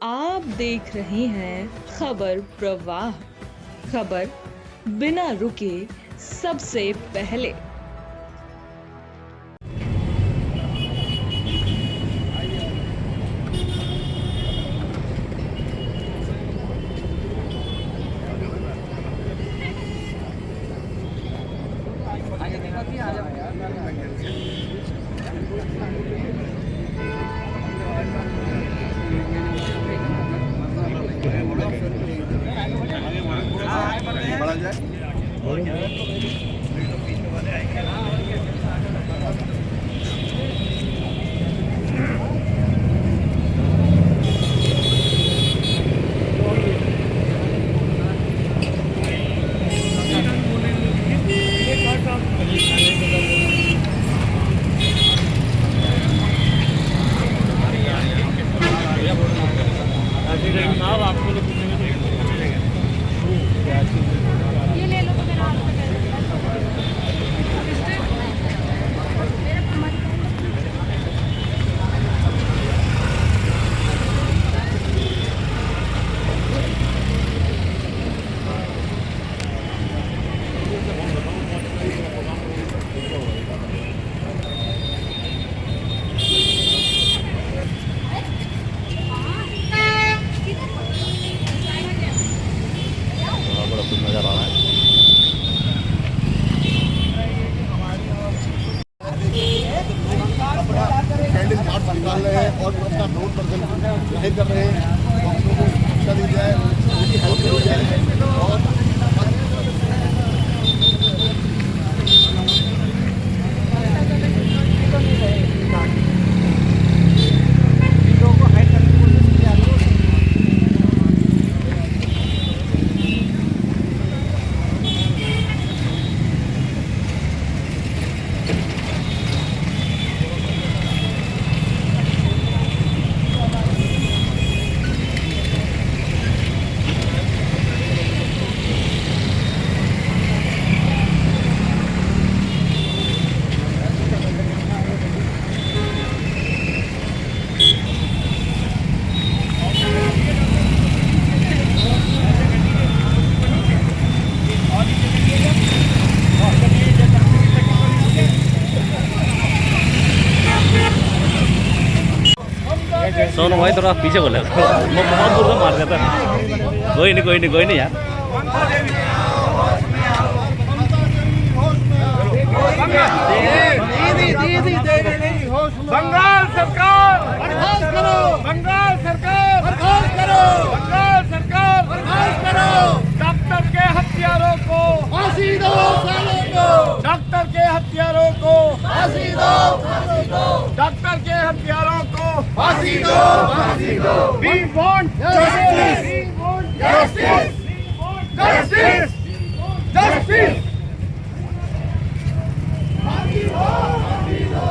आप देख रहे हैं खबर प्रवाह। खबर बिना रुके सबसे पहले। कैंडल मार्च निकाल रहे हैं और अपना 9% जाहिर कर रहे हैं। डॉक्टरों को शिक्षा दी जाए, उनकी हेल्प की जाए और सोनू भाई थोड़ा पीछे बोले मैं बहुत दूर से मार देता। कोई नहीं यार। बंगाल सरकार बर्खास्त करो, बंगाल सरकार बर्खास्त करो, बंगाल सरकार बर्खास्त करो। डॉक्टर के हत्यारों को फांसी दो, सालों को डॉक्टर के हत्यारों को फांसी दो, फांसी दो डॉक्टर के हत्यारों को फांसी दो, फांसी दो। We want justice, we want justice, justice, justice। फांसी दो, फांसी दो।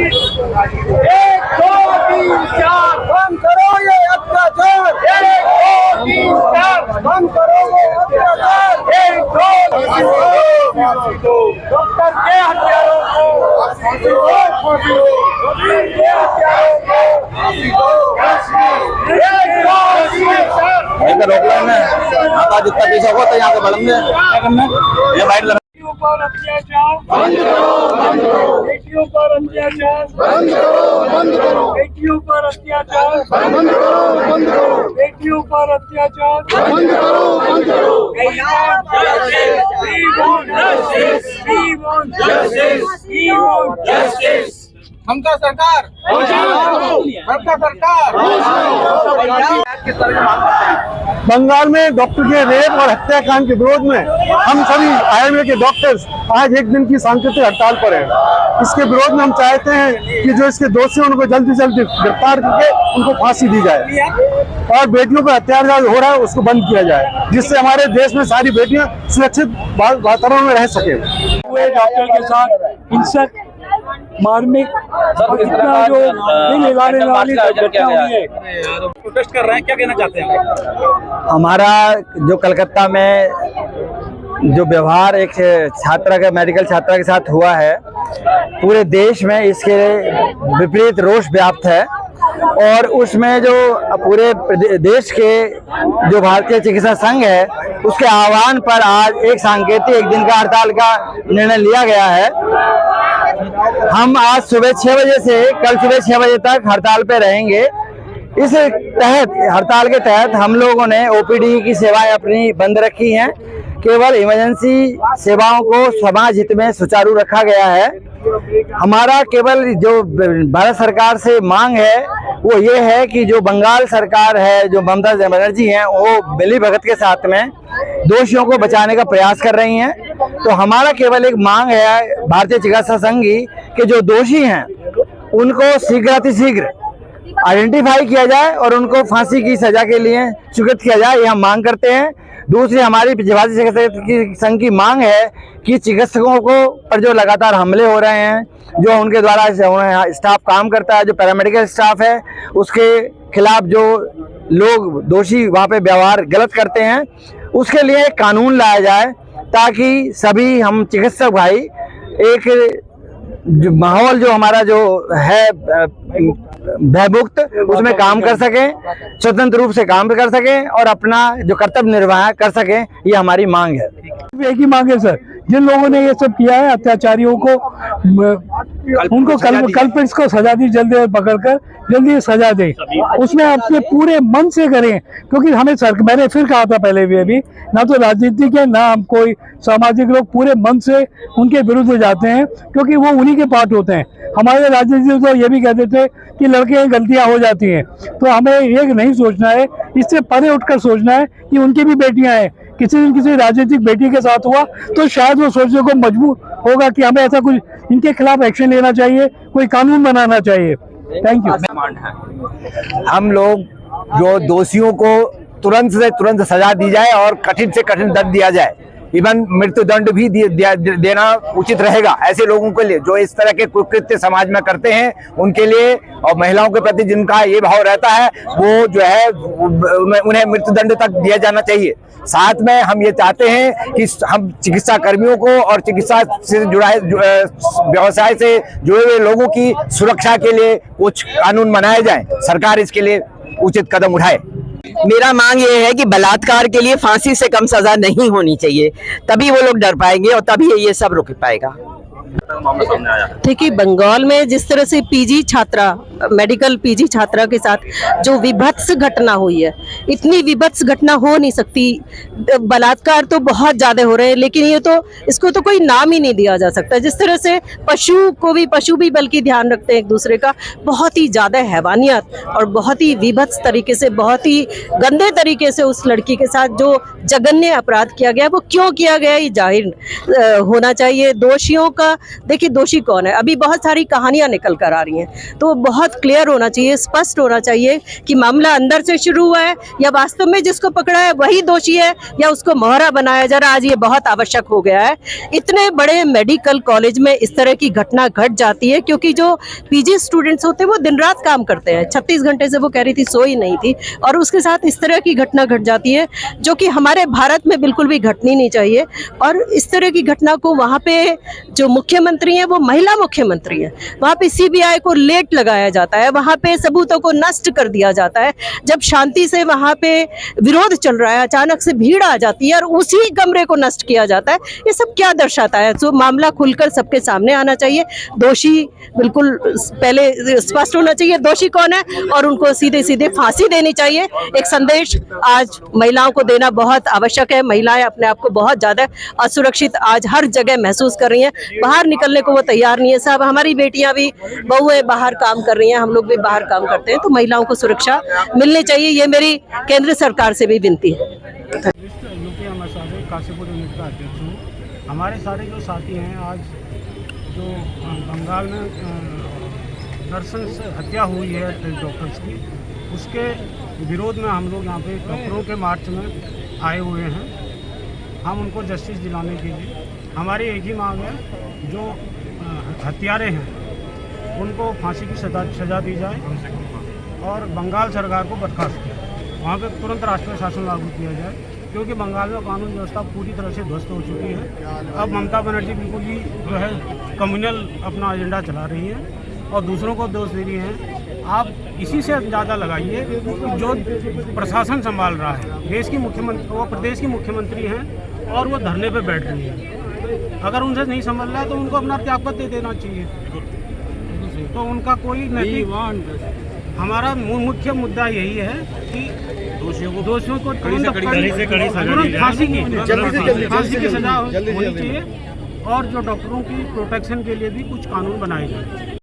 एक दो तीन चार बंद करो ये अत्याचार, एक दो तीन चार बंद करो ये अत्याचार, एक दो डॉक्टर के हत्यारों को फांसी दो, फांसी दो डॉक्टर के हत्यारों को फांसी दो, एक दो तीन चार। इधर रोक लेना आता जितना पीछे हो तो यहाँ पे बढ़ेंगे क्या करना ये बाइट लगा। बेटियों पर अत्याचार बंद करो, बंद करो। बेटियों पर अत्याचार बंद करो, बंद करो। बेटियों पर अत्याचार बंद करो, बंद करो। बेटियों पर अत्याचार बंद करो, बंद करो। We want justice, we want justice, we want justice, we want justice। ममता सरकार, ममता सरकार। बंगाल में डॉक्टर के रेप और हत्याकांड के विरोध में हम सभी आईएमए के डॉक्टर्स आज एक दिन की सांकेतिक हड़ताल पर हैं। इसके विरोध में हम चाहते हैं कि जो इसके दोषी हैं उनको जल्द से जल्द गिरफ्तार करके उनको फांसी दी जाए और बेटियों पर अत्याचार हो रहा है उसको बंद किया जाए, जिससे हमारे देश में सारी बेटियां सुरक्षित वातावरण में रह सके। डॉक्टर के साथ हिंसक मार्मिक इतना जो दिल हिलाने वाली घटना हुई है। प्रोटेस्ट कर रहे हैं, क्या कहना चाहते हैं? हमारा जो कलकत्ता में जो व्यवहार एक छात्रा का मेडिकल छात्रा के साथ हुआ है, पूरे देश में इसके विपरीत रोष व्याप्त है और उसमें जो पूरे देश के जो भारतीय चिकित्सा संघ है उसके आह्वान पर आज एक सांकेतिक एक दिन का हड़ताल का निर्णय लिया गया है। हम आज सुबह 6 बजे से कल सुबह 6 बजे तक हड़ताल पे रहेंगे। इस तहत हड़ताल के तहत हम लोगों ने ओपीडी की सेवाएं अपनी बंद रखी हैं। केवल इमरजेंसी सेवाओं को समाज हित में सुचारू रखा गया है। हमारा केवल जो भारत सरकार से मांग है वो ये है कि जो बंगाल सरकार है, जो ममता बनर्जी हैं, वो मिली भगत के साथ में दोषियों को बचाने का प्रयास कर रही हैं। तो हमारा केवल एक मांग है भारतीय चिकित्सा संघ की कि जो दोषी हैं उनको शीघ्र आइडेंटिफाई किया जाए और उनको फांसी की सजा के लिए स्वीकृत किया जाए, ये हम मांग करते हैं। दूसरी हमारी भारतीय चिकित्सा संघ की मांग है कि चिकित्सकों को पर जो लगातार हमले हो रहे हैं, जो उनके द्वारा स्टाफ काम करता है, जो पैरामेडिकल स्टाफ है, उसके खिलाफ जो लोग दोषी वहाँ पे व्यवहार गलत करते हैं, उसके लिए एक कानून लाया जाए ताकि सभी हम चिकित्सक भाई एक जो माहौल जो हमारा जो है भयमुक्त उसमें काम कर सकें, स्वतंत्र रूप से काम कर सकें और अपना जो कर्तव्य निर्वाह कर सकें, ये हमारी मांग है। एक ही मांग है सर, जिन लोगों ने ये सब किया है अत्याचारियों को उनको कल्पित को सजा दी, जल्दी पकड़कर जल्दी सजा दे, उसमें अपने पूरे मन से करें। क्योंकि हमें मैंने फिर कहा था पहले भी, अभी ना तो राजनीतिक है ना हम कोई सामाजिक लोग पूरे मन से उनके विरुद्ध जाते हैं, क्योंकि वो उन्हीं के पार्ट होते हैं। हमारे राजनीतिक तो ये भी कहते थे कि लड़के गलतियां हो जाती हैं, तो हमें एक नहीं सोचना है, इससे परे उठकर सोचना है कि उनकी भी बेटियां हैं। किसी दिन किसी राजनीतिक बेटी के साथ हुआ तो शायद वो सोचने को मजबूर होगा कि हमें ऐसा कुछ इनके खिलाफ एक्शन लेना चाहिए, कोई कानून बनाना चाहिए। Thank you. हम लोग जो दोषियों को तुरंत से तुरंत सजा दी जाए और कठिन से कठिन दंड दिया जाए, इवन मृत्यु दंड भी देना उचित रहेगा ऐसे लोगों के लिए जो इस तरह के कुकृत्य समाज में करते हैं, उनके लिए। और महिलाओं के प्रति जिनका ये भाव रहता है वो जो है उन्हें मृत्यु दंड तक दिया जाना चाहिए। साथ में हम ये चाहते हैं कि हम चिकित्सा कर्मियों को और चिकित्सा से जुड़े व्यवसाय से जुड़े हुए लोगों की सुरक्षा के लिए कुछ कानून बनाए जाएं, सरकार इसके लिए उचित कदम उठाए। मेरा मांग ये है कि बलात्कार के लिए फांसी से कम सजा नहीं होनी चाहिए, तभी वो लोग डर पाएंगे और तभी ये सब रुक पाएगा। देखिए, बंगाल में जिस तरह से पीजी छात्रा, मेडिकल पीजी छात्रा के साथ जो विभत्स घटना हुई है, इतनी विभत्स घटना हो नहीं सकती। बलात्कार तो बहुत ज्यादा हो रहे हैं, लेकिन ये तो इसको तो कोई नाम ही नहीं दिया जा सकता। जिस तरह से पशु भी बल्कि ध्यान रखते हैं एक दूसरे का, बहुत ही ज्यादा हैवानियत और बहुत ही विभत्स तरीके से, बहुत ही गंदे तरीके से उस लड़की के साथ जो जघन्य अपराध किया गया, वो क्यों किया गया ये जाहिर होना चाहिए। दोषियों का, देखिए दोषी कौन है, अभी बहुत सारी कहानियां निकल कर आ रही हैं, तो बहुत क्लियर होना चाहिए, स्पष्ट होना चाहिए कि मामला अंदर से शुरू हुआ है या वास्तव में जिसको पकड़ा है वही दोषी है या उसको मोहरा बनाया जा रहा है। आज ये बहुत आवश्यक हो गया है। इतने बड़े मेडिकल कॉलेज में इस तरह की घटना घट जाती है क्योंकि जो पीजी स्टूडेंट्स होते हैं वो दिन रात काम करते हैं, 36 घंटे से वो कह रही थी सोई नहीं थी, और उसके साथ इस तरह की घटना घट जाती है जो कि हमारे भारत में बिल्कुल भी घटनी नहीं चाहिए। और इस तरह की घटना को वहाँ पे जो मुख्यमंत्री है वो महिला मुख्यमंत्री है, वहाँ पे सीबीआई को लेट लगाया जाता है, वहाँ पे सबूतों को नष्ट कर दिया जाता है। जब शांति से वहाँ पे विरोध चल रहा है, अचानक से भीड़ आ जाती है और उसी कमरे को नष्ट किया जाता है। ये सब क्या दर्शाता है? तो मामला खुलकर सबके सामने आना चाहिए, दोषी बिल्कुल पहले स्पष्ट होना चाहिए दोषी कौन है और उनको सीधे सीधे फांसी देनी चाहिए। एक संदेश आज महिलाओं को देना बहुत आवश्यक है। महिलाएं अपने आप को बहुत ज्यादा असुरक्षित आज हर जगह महसूस कर रही हैं। बाहर निकल निकलने को वो तैयार नहीं है। सब हमारी बेटियां भी बहुएं बाहर काम कर रही हैं, हम लोग भी बाहर काम करते हैं, तो महिलाओं को सुरक्षा मिलनी चाहिए, ये मेरी केंद्र सरकार से भी विनती है। काशीपुर यूनिट का अध्यक्ष हूँ। हमारे सारे जो साथी हैं, आज जो बंगाल में नर्सेस हत्या हुई है डॉक्टर्स की, उसके विरोध में हम लोग यहाँ पे डॉक्टरों के मार्च में आए हुए हैं। हम उनको जस्टिस दिलाने के लिए हमारी एक ही मांग है, जो हत्यारे हैं उनको फांसी की सजा दी जाए और बंगाल सरकार को बर्खास्त किया जाए, वहाँ पे तुरंत राष्ट्रीय शासन लागू किया जाए, क्योंकि बंगाल में कानून व्यवस्था पूरी तरह से ध्वस्त हो चुकी है। अब ममता बनर्जी बिल्कुल ही जो है कम्युनल अपना एजेंडा चला रही है और दूसरों को दोष दे रही हैं। आप इसी से ज़्यादा लगाइए कि जो प्रशासन संभाल रहा है, देश की मुख्यमंत्री, वो प्रदेश की मुख्यमंत्री हैं और वो धरने पे बैठ रही है। अगर उनसे नहीं संभल रहा है तो उनको अपना त्यागपत्र दे देना चाहिए, तो उनका कोई नैतिक। हमारा मुख्य मुद्दा यही है कि दोषियों को तुरंत फांसी की सजा होनी चाहिए और जो डॉक्टरों की प्रोटेक्शन के लिए भी कुछ कानून बनाए जाए।